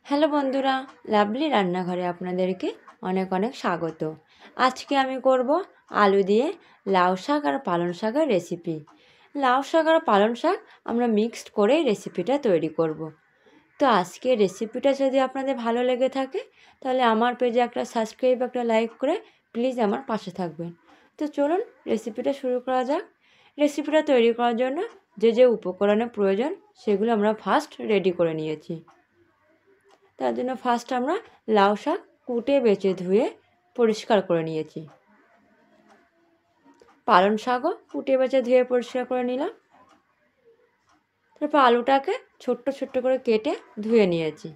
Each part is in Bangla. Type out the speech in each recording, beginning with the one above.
হ্যালো বন্ধুরা, লাভলি রান্নাঘরে আপনাদেরকে অনেক অনেক স্বাগত। আজকে আমি করব আলু দিয়ে লাউ শাক আর পালং শাকের রেসিপি। লাউ শাক আর পালং শাক আমরা মিক্সড করেই রেসিপিটা তৈরি করব। তো আজকের রেসিপিটা যদি আপনাদের ভালো লেগে থাকে তাহলে আমার পেজে একটা সাবস্ক্রাইব একটা লাইক করে প্লিজ আমার পাশে থাকবেন। তো চলুন রেসিপিটা শুরু করা যাক। রেসিপিটা তৈরি করার জন্য যে যে উপকরণের প্রয়োজন সেগুলো আমরা ফার্স্ট রেডি করে নিয়েছি। তার জন্য ফার্স্ট আমরা লাউ শাক কুটে বেছে ধুয়ে পরিষ্কার করে নিয়েছি। পালং শাকও কুটে বেছে ধুয়ে পরিষ্কার করে নিলাম। তারপর আলুটাকে ছোট্ট ছোট্ট করে কেটে ধুয়ে নিয়েছি।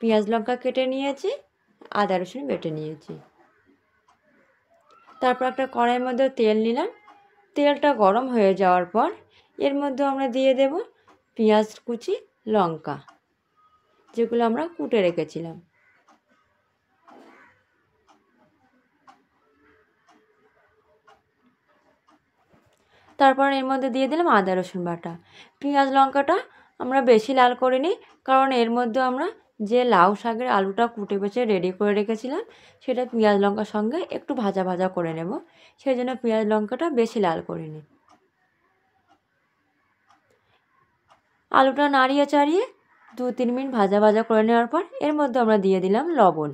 পেঁয়াজ লঙ্কা কেটে নিয়েছি, আদা রসুন বেটে নিয়েছি। তারপর একটা কড়াইয়ের মধ্যে তেল নিলাম। তেলটা গরম হয়ে যাওয়ার পর এর মধ্যে আমরা দিয়ে দেব পেঁয়াজ কুচি, লঙ্কা যেগুলো আমরা কুটে রেখেছিলাম। তারপর এর মধ্যে দিয়ে দিলাম আদা রসুন বাটা। পেঁয়াজ লঙ্কাটা আমরা বেশি লাল করিনি, কারণ এর মধ্যে আমরা যে লাউ শাকের আলুটা কুটে বেছে রেডি করে রেখেছিলাম সেটা পেঁয়াজ লঙ্কার সঙ্গে একটু ভাজা ভাজা করে নেব, সেই জন্য পেঁয়াজ লঙ্কাটা বেশি লাল করিনি। আলুটা নাড়িয়ে চাড়িয়ে 2-3 মিনিট ভাজা ভাজা করে নেওয়ার পর এর মধ্যে আমরা দিয়ে দিলাম লবণ।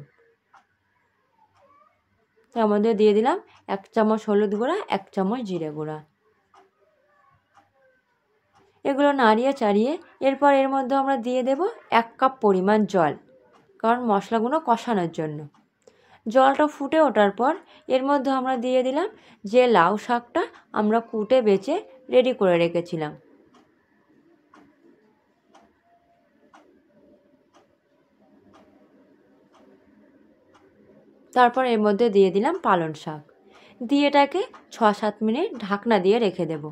তার মধ্যে দিয়ে দিলাম 1 চামচ হলুদ গুঁড়া, 1 চামচ জিরে গুঁড়া। এগুলো নাড়িয়ে চাড়িয়ে এরপর এর মধ্যে আমরা দিয়ে দেব 1 কাপ পরিমাণ জল, কারণ মশলাগুলো কষানোর জন্য। জলটা ফুটে ওঠার পর এর মধ্যে আমরা দিয়ে দিলাম যে লাউ শাকটা আমরা কুটে বেছে রেডি করে রেখেছিলাম। তারপর এর মধ্যে দিয়ে দিলাম পালং শাক, দিয়ে এটাকে 6-7 মিনিট ঢাকনা দিয়ে রেখে দেব।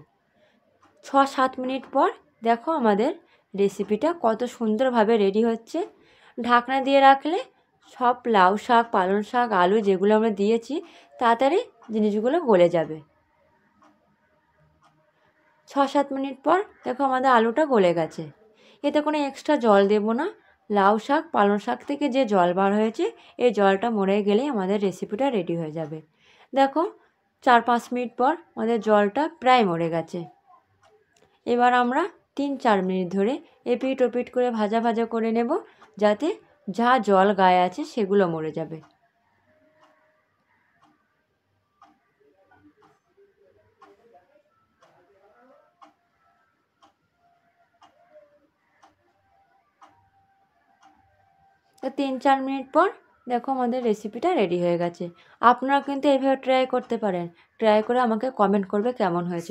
6-7 মিনিট পর দেখো আমাদের রেসিপিটা কত সুন্দরভাবে রেডি হচ্ছে। ঢাকনা দিয়ে রাখলে সব লাউ শাক, পালং শাক, আলু যেগুলো আমরা দিয়েছি তাড়াতাড়ি জিনিসগুলো গলে যাবে। 6-7 মিনিট পর দেখো আমাদের আলুটা গলে গেছে। এতে কোনো এক্সট্রা জল দেব না। লাউ শাক, পালং শাক থেকে যে জল বার হয়েছে এই জলটা মরে গেলেই আমাদের রেসিপিটা রেডি হয়ে যাবে। দেখো 4-5 মিনিট পর আমাদের জলটা প্রায় মরে গেছে। এবার আমরা 3-4 মিনিট ধরে এপিট ওপিট করে ভাজা ভাজা করে নেব, যাতে যা জল গায়ে আছে সেগুলো মরে যাবে। তো 3-4 মিনিট পর দেখো আমাদের রেসিপিটা রেডি হয়ে গেছে। আপনারা কিন্তু এইভাবে ট্রাই করতে পারেন। ট্রাই করে আমাকে কমেন্ট করবে কেমন হয়েছে।